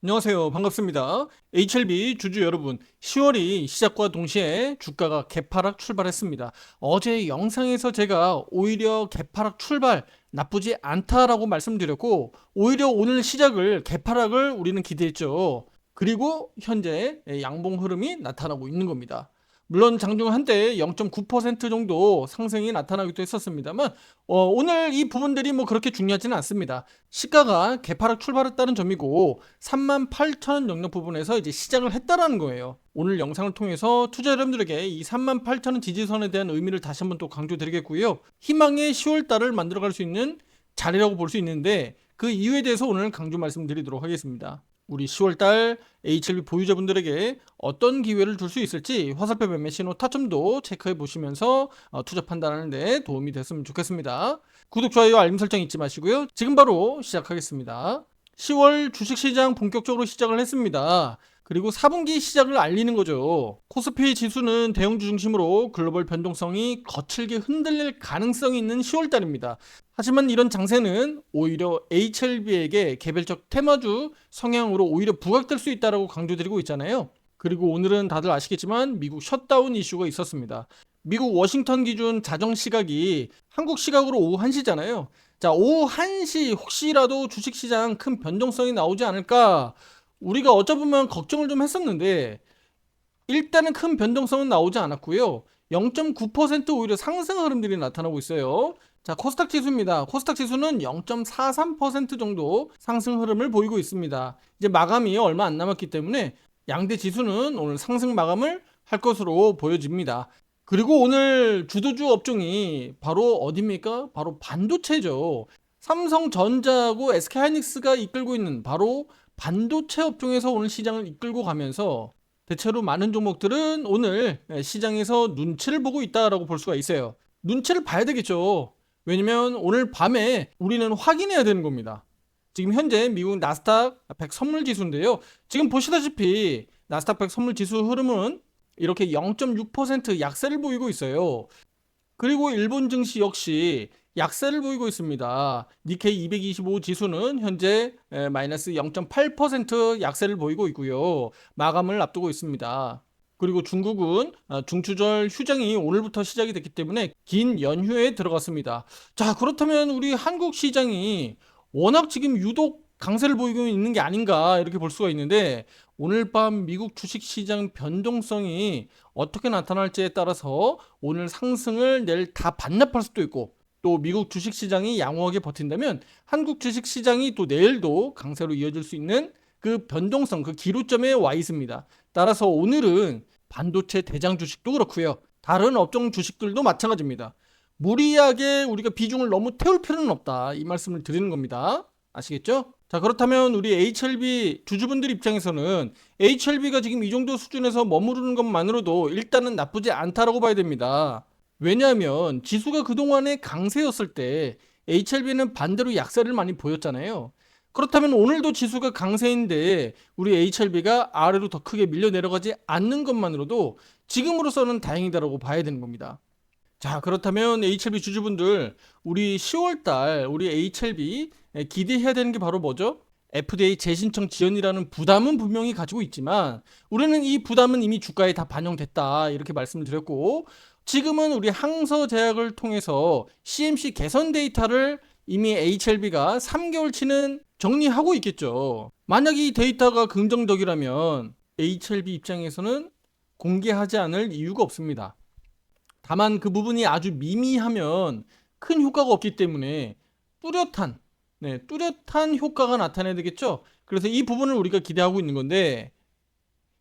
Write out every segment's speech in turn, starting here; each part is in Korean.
안녕하세요. 반갑습니다. HLB 주주 여러분, 10월이 시작과 동시에 주가가 개파락 출발했습니다. 어제 영상에서 제가 오히려 개파락 출발 나쁘지 않다라고 말씀드렸고, 오히려 오늘 시작을 개파락을 우리는 기대했죠. 그리고 현재 양봉 흐름이 나타나고 있는 겁니다. 물론 장중 한때 0.9% 정도 상승이 나타나기도 했었습니다만 오늘 이 부분들이 뭐 그렇게 중요하지는 않습니다. 시가가 개파락 출발했다는 점이고 38,000원 영역 부분에서 이제 시작을 했다라는 거예요. 오늘 영상을 통해서 투자 여러분들에게 이 38,000원 지지선에 대한 의미를 다시 한번 또 강조드리겠고요. 희망의 10월달을 만들어갈 수 있는 자리라고 볼 수 있는데 그 이유에 대해서 오늘 강조 말씀드리도록 하겠습니다. 우리 10월달 HLB 보유자분들에게 어떤 기회를 줄 수 있을지 화살표 매매 신호 타점도 체크해 보시면서 투자 판단하는 데 도움이 됐으면 좋겠습니다. 구독, 좋아요, 알림 설정 잊지 마시고요. 지금 바로 시작하겠습니다. 10월 주식시장 본격적으로 시작을 했습니다. 그리고 4분기 시작을 알리는 거죠. 코스피 지수는 대형주 중심으로 글로벌 변동성이 거칠게 흔들릴 가능성이 있는 10월달입니다. 하지만 이런 장세는 오히려 HLB에게 개별적 테마주 성향으로 오히려 부각될 수 있다고 강조드리고 있잖아요. 그리고 오늘은 다들 아시겠지만 미국 셧다운 이슈가 있었습니다. 미국 워싱턴 기준 자정 시각이 한국 시각으로 오후 1시잖아요. 자, 오후 1시 혹시라도 주식시장 큰 변동성이 나오지 않을까 우리가 어쩌면 걱정을 좀 했었는데 일단은 큰 변동성은 나오지 않았고요. 0.9% 오히려 상승 흐름들이 나타나고 있어요. 자, 코스닥 지수입니다. 코스닥 지수는 0.43% 정도 상승 흐름을 보이고 있습니다. 이제 마감이 얼마 안 남았기 때문에 양대 지수는 오늘 상승 마감을 할 것으로 보여집니다. 그리고 오늘 주도주 업종이 바로 어디입니까? 바로 반도체죠. 삼성전자하고 SK하이닉스가 이끌고 있는 바로 반도체 업종에서 오늘 시장을 이끌고 가면서 대체로 많은 종목들은 오늘 시장에서 눈치를 보고 있다라고 볼 수가 있어요. 눈치를 봐야 되겠죠. 왜냐면 오늘 밤에 우리는 확인해야 되는 겁니다. 지금 현재 미국 나스닥 100 선물 지수인데요. 지금 보시다시피 나스닥 100 선물 지수 흐름은 이렇게 0.6% 약세를 보이고 있어요. 그리고 일본 증시 역시 약세를 보이고 있습니다. 니케이 225 지수는 현재 마이너스 0.8% 약세를 보이고 있고요. 마감을 앞두고 있습니다. 그리고 중국은 중추절 휴장이 오늘부터 시작이 됐기 때문에 긴 연휴에 들어갔습니다. 자, 그렇다면 우리 한국 시장이 워낙 지금 유독 강세를 보이고 있는 게 아닌가 이렇게 볼 수가 있는데 오늘 밤 미국 주식시장 변동성이 어떻게 나타날지에 따라서 오늘 상승을 내일 다 반납할 수도 있고 또 미국 주식시장이 양호하게 버틴다면 한국 주식시장이 또 내일도 강세로 이어질 수 있는 그 변동성, 그 기로점에 와 있습니다. 따라서 오늘은 반도체 대장 주식도 그렇고요. 다른 업종 주식들도 마찬가지입니다. 무리하게 우리가 비중을 너무 태울 필요는 없다. 이 말씀을 드리는 겁니다. 아시겠죠? 자, 그렇다면 우리 HLB 주주분들 입장에서는 HLB가 지금 이 정도 수준에서 머무르는 것만으로도 일단은 나쁘지 않다라고 봐야 됩니다. 왜냐하면 지수가 그동안에 강세였을 때 HLB는 반대로 약세를 많이 보였잖아요. 그렇다면 오늘도 지수가 강세인데 우리 HLB가 아래로 더 크게 밀려 내려가지 않는 것만으로도 지금으로서는 다행이다라고 봐야 되는 겁니다. 자, 그렇다면 HLB 주주분들 우리 10월달 우리 HLB 기대해야 되는 게 바로 뭐죠? FDA 재신청 지연이라는 부담은 분명히 가지고 있지만 우리는 이 부담은 이미 주가에 다 반영됐다 이렇게 말씀을 드렸고 지금은 우리 항서제약을 통해서 CMC 개선 데이터를 이미 HLB가 3개월치는 정리하고 있겠죠. 만약 이 데이터가 긍정적이라면 HLB 입장에서는 공개하지 않을 이유가 없습니다. 다만 그 부분이 아주 미미하면 큰 효과가 없기 때문에 뚜렷한 효과가 나타나야 되겠죠. 그래서 이 부분을 우리가 기대하고 있는 건데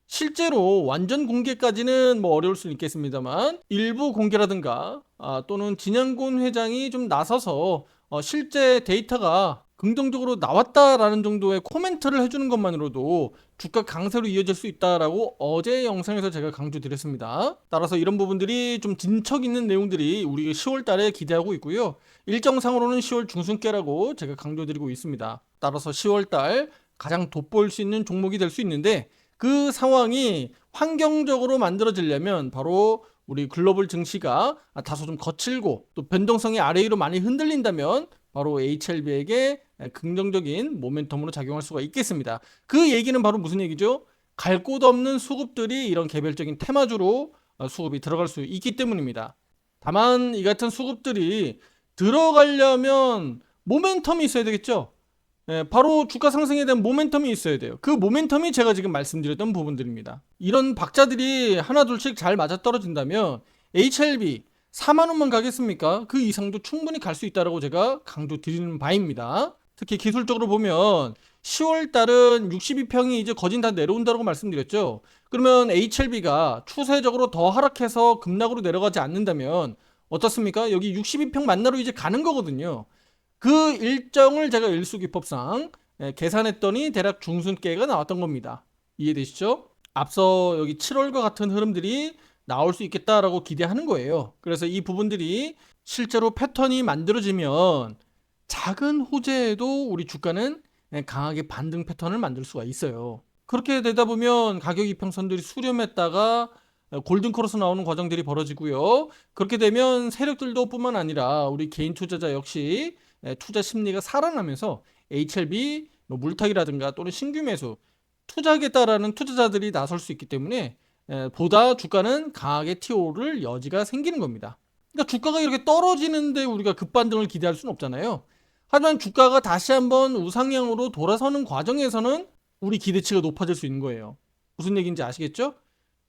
실제로 완전 공개까지는 뭐 어려울 수는 있겠습니다만 일부 공개라든가 또는 진양곤 회장이 좀 나서서 실제 데이터가 긍정적으로 나왔다라는 정도의 코멘트를 해주는 것만으로도 주가 강세로 이어질 수 있다라고 어제 영상에서 제가 강조드렸습니다. 따라서 이런 부분들이 좀 진척 있는 내용들이 우리 10월 달에 기대하고 있고요. 일정상으로는 10월 중순께라고 제가 강조드리고 있습니다. 따라서 10월 달 가장 돋보일 수 있는 종목이 될 수 있는데 그 상황이 환경적으로 만들어지려면 바로 우리 글로벌 증시가 다소 좀 거칠고 또 변동성이 아래 위로 많이 흔들린다면 바로 HLB에게 긍정적인 모멘텀으로 작용할 수가 있겠습니다. 그 얘기는 바로 무슨 얘기죠? 갈 곳 없는 수급들이 이런 개별적인 테마주로 수급이 들어갈 수 있기 때문입니다. 다만 이 같은 수급들이 들어가려면 모멘텀이 있어야 되겠죠. 바로 주가 상승에 대한 모멘텀이 있어야 돼요. 그 모멘텀이 제가 지금 말씀드렸던 부분들입니다. 이런 박자들이 하나둘씩 잘 맞아떨어진다면 HLB 4만 원만 가겠습니까? 그 이상도 충분히 갈 수 있다고 제가 강조 드리는 바입니다. 특히 기술적으로 보면 10월 달은 62평이 이제 거진 다 내려온다고 말씀드렸죠. 그러면 HLB가 추세적으로 더 하락해서 급락으로 내려가지 않는다면 어떻습니까? 여기 62평 만나러 이제 가는 거거든요. 그 일정을 제가 일수기법상 계산했더니 대략 중순께가 나왔던 겁니다. 이해되시죠? 앞서 여기 7월과 같은 흐름들이 나올 수 있겠다라고 기대하는 거예요. 그래서 이 부분들이 실제로 패턴이 만들어지면 작은 호재에도 우리 주가는 강하게 반등 패턴을 만들 수가 있어요. 그렇게 되다 보면 가격 이평선들이 수렴했다가 골든 크로스 나오는 과정들이 벌어지고요. 그렇게 되면 세력들도 뿐만 아니라 우리 개인 투자자 역시 투자 심리가 살아나면서 HLB 물타기라든가 또는 신규 매수 투자하겠다라는 투자자들이 나설 수 있기 때문에 보다 주가는 강하게 튀어오를 여지가 생기는 겁니다. 그러니까 주가가 이렇게 떨어지는데 우리가 급반등을 기대할 수는 없잖아요. 하지만 주가가 다시 한번 우상향으로 돌아서는 과정에서는 우리 기대치가 높아질 수 있는 거예요. 무슨 얘기인지 아시겠죠?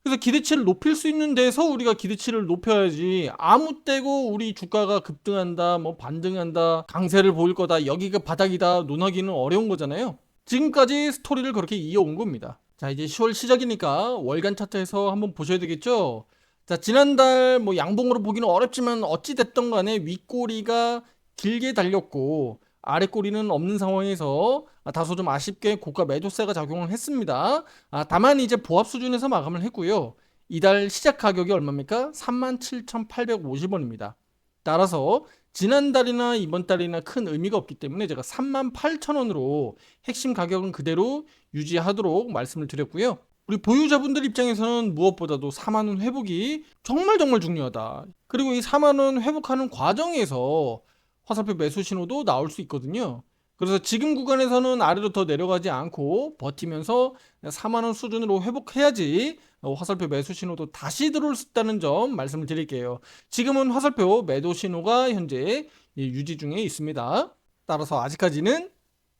그래서 기대치를 높일 수 있는 데서 우리가 기대치를 높여야지 아무 때고 우리 주가가 급등한다, 뭐 반등한다, 강세를 보일 거다, 여기가 바닥이다 논하기는 어려운 거잖아요. 지금까지 스토리를 그렇게 이어온 겁니다. 자, 이제 10월 시작이니까 월간 차트에서 한번 보셔야 되겠죠. 자, 지난달 뭐 양봉으로 보기는 어렵지만 어찌 됐던 간에 윗꼬리가 길게 달렸고 아랫꼬리는 없는 상황에서 다소 좀 아쉽게 고가 매도세가 작용을 했습니다. 다만 이제 보합 수준에서 마감을 했고요. 이달 시작 가격이 얼마입니까? 37,850원입니다. 따라서 지난달이나 이번 달이나 큰 의미가 없기 때문에 제가 38,000원으로 핵심 가격은 그대로 유지하도록 말씀을 드렸고요. 우리 보유자분들 입장에서는 무엇보다도 4만원 회복이 정말 중요하다. 그리고 이 4만원 회복하는 과정에서 화살표 매수 신호도 나올 수 있거든요. 그래서 지금 구간에서는 아래로 더 내려가지 않고 버티면서 4만원 수준으로 회복해야지 화살표 매수 신호도 다시 들어올 수 있다는 점 말씀을 드릴게요. 지금은 화살표 매도 신호가 현재 유지 중에 있습니다. 따라서 아직까지는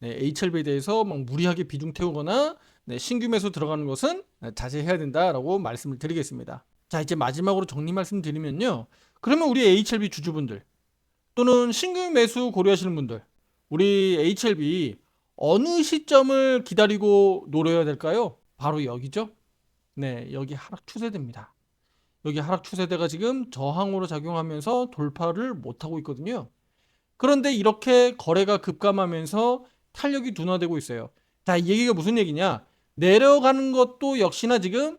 HLB에 대해서 막 무리하게 비중 태우거나 신규 매수 들어가는 것은 자제해야 된다라고 말씀을 드리겠습니다. 자, 이제 마지막으로 정리 말씀드리면요. 그러면 우리 HLB 주주분들 또는 신규 매수 고려하시는 분들, 우리 HLB 어느 시점을 기다리고 노려야 될까요? 바로 여기죠. 네, 여기 하락 추세대입니다. 여기 하락 추세대가 지금 저항으로 작용하면서 돌파를 못하고 있거든요. 그런데 이렇게 거래가 급감하면서 탄력이 둔화되고 있어요. 자, 이 얘기가 무슨 얘기냐? 내려가는 것도 역시나 지금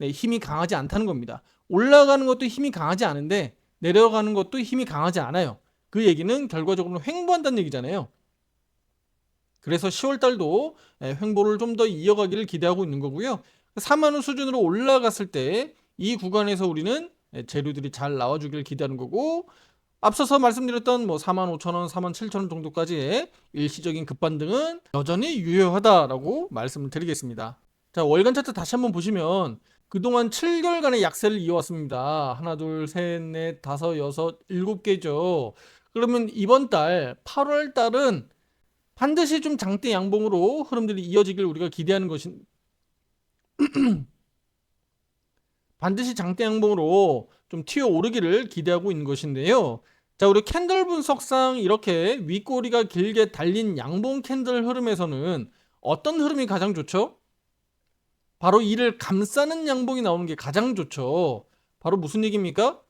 힘이 강하지 않다는 겁니다. 올라가는 것도 힘이 강하지 않은데 내려가는 것도 힘이 강하지 않아요. 그 얘기는 결과적으로 횡보한다는 얘기잖아요. 그래서 10월 달도 횡보를 좀 더 이어가기를 기대하고 있는 거고요. 4만원 수준으로 올라갔을 때 이 구간에서 우리는 재료들이 잘 나와주길 기대하는 거고, 앞서서 말씀드렸던 뭐 45,000원, 47,000원 정도까지의 일시적인 급반등은 여전히 유효하다라고 말씀을 드리겠습니다. 자, 월간 차트 다시 한번 보시면 그동안 7개월간의 약세를 이어왔습니다. 하나, 둘, 셋, 넷, 다섯, 여섯, 7개죠. 그러면 이번 달 8월 달은 반드시 좀 장대 양봉으로 흐름들이 이어지길 우리가 기대하는 것인 반드시 장대 양봉으로 좀 튀어 오르기를 기대하고 있는 것인데요. 자, 우리 캔들 분석상 이렇게 윗꼬리가 길게 달린 양봉 캔들 흐름에서는 어떤 흐름이 가장 좋죠? 바로 이를 감싸는 양봉이 나오는 게 가장 좋죠. 바로 무슨 얘기입니까?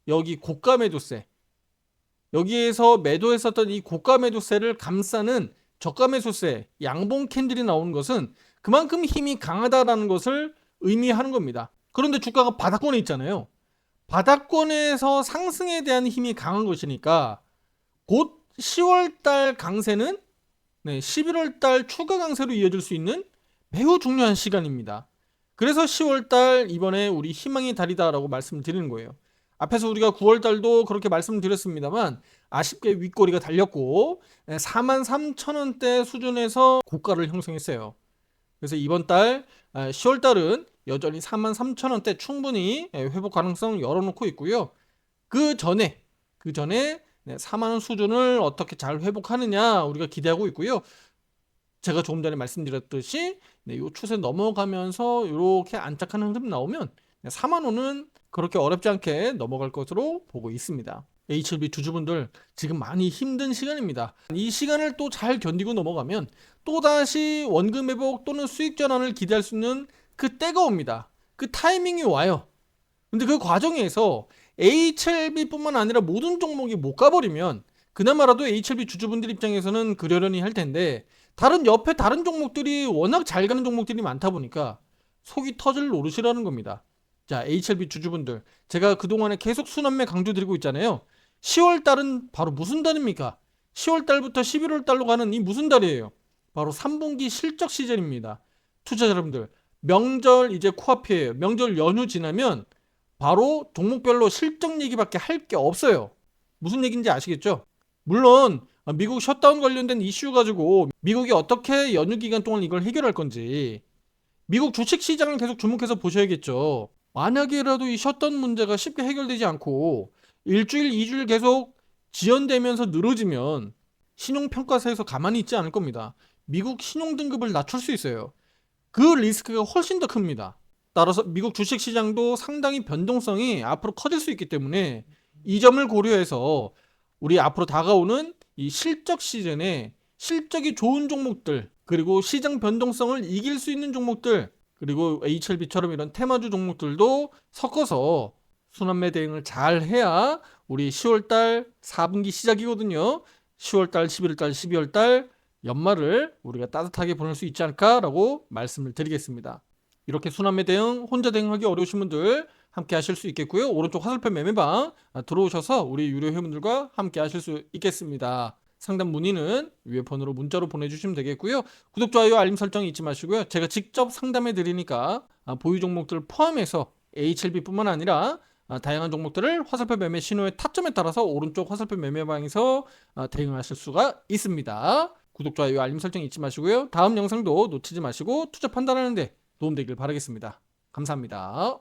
여기 고가 매도세, 여기에서 매도했었던 이 고가 매도세를 감싸는 저가 매수세, 양봉 캔들이 나오는 것은 그만큼 힘이 강하다라는 것을 의미하는 겁니다. 그런데 주가가 바닥권에 있잖아요. 바닥권에서 상승에 대한 힘이 강한 것이니까 곧 10월달 강세는 11월달 추가 강세로 이어질 수 있는 매우 중요한 시간입니다. 그래서 10월달 이번에 우리 희망의 달이다라고 말씀을 드리는 거예요. 앞에서 우리가 9월달도 그렇게 말씀을 드렸습니다만 아쉽게 윗꼬리가 달렸고 43,000원대 수준에서 고가를 형성했어요. 그래서 이번 달 10월 달은 여전히 43,000원대 충분히 회복 가능성 열어놓고 있고요. 그 전에 4만 원 수준을 어떻게 잘 회복하느냐 우리가 기대하고 있고요. 제가 조금 전에 말씀드렸듯이 이 추세 넘어가면서 이렇게 안착하는 흐름 나오면 4만 원은 그렇게 어렵지 않게 넘어갈 것으로 보고 있습니다. HLB 주주분들 지금 많이 힘든 시간입니다. 이 시간을 또 잘 견디고 넘어가면 또다시 원금 회복 또는 수익 전환을 기대할 수 있는 그 때가 옵니다. 그 타이밍이 와요. 근데 그 과정에서 HLB뿐만 아니라 모든 종목이 못 가버리면 그나마라도 HLB 주주분들 입장에서는 그러려니 할 텐데 옆에 다른 종목들이 워낙 잘 가는 종목들이 많다 보니까 속이 터질 노릇이라는 겁니다. 자, HLB 주주분들, 제가 그동안에 계속 순환매 강조드리고 있잖아요. 10월 달은 바로 무슨 달입니까? 10월 달부터 11월 달로 가는 이 무슨 달이에요? 바로 3분기 실적 시즌입니다. 투자자 여러분들, 명절 이제 코앞이에요. 명절 연휴 지나면 바로 종목별로 실적 얘기밖에 할 게 없어요. 무슨 얘기인지 아시겠죠? 물론 미국 셧다운 관련된 이슈 가지고 미국이 어떻게 연휴 기간 동안 이걸 해결할 건지 미국 주식 시장을 계속 주목해서 보셔야겠죠. 만약에라도 이 셧다운 문제가 쉽게 해결되지 않고 일주일, 2주일 계속 지연되면서 늘어지면 신용평가사에서 가만히 있지 않을 겁니다. 미국 신용등급을 낮출 수 있어요. 그 리스크가 훨씬 더 큽니다. 따라서 미국 주식시장도 상당히 변동성이 앞으로 커질 수 있기 때문에 이 점을 고려해서 우리 앞으로 다가오는 이 실적 시즌에 실적이 좋은 종목들, 그리고 시장 변동성을 이길 수 있는 종목들, 그리고 HLB처럼 이런 테마주 종목들도 섞어서 순환매 대응을 잘 해야 우리 10월달 4분기 시작이거든요. 10월달, 11월달, 12월달 연말을 우리가 따뜻하게 보낼 수 있지 않을까라고 말씀을 드리겠습니다. 이렇게 순환매 대응, 혼자 대응하기 어려우신 분들 함께 하실 수 있겠고요. 오른쪽 화살표 매매방 들어오셔서 우리 유료 회원들과 함께 하실 수 있겠습니다. 상담 문의는 위에 번호로 문자로 보내주시면 되겠고요. 구독, 좋아요, 알림 설정 잊지 마시고요. 제가 직접 상담해 드리니까 보유 종목들 포함해서 HLB뿐만 아니라 다양한 종목들을 화살표 매매 신호의 타점에 따라서 오른쪽 화살표 매매방에서 대응하실 수가 있습니다. 구독, 좋아요, 알림 설정 잊지 마시고요. 다음 영상도 놓치지 마시고 투자 판단하는 데 도움되길 바라겠습니다. 감사합니다.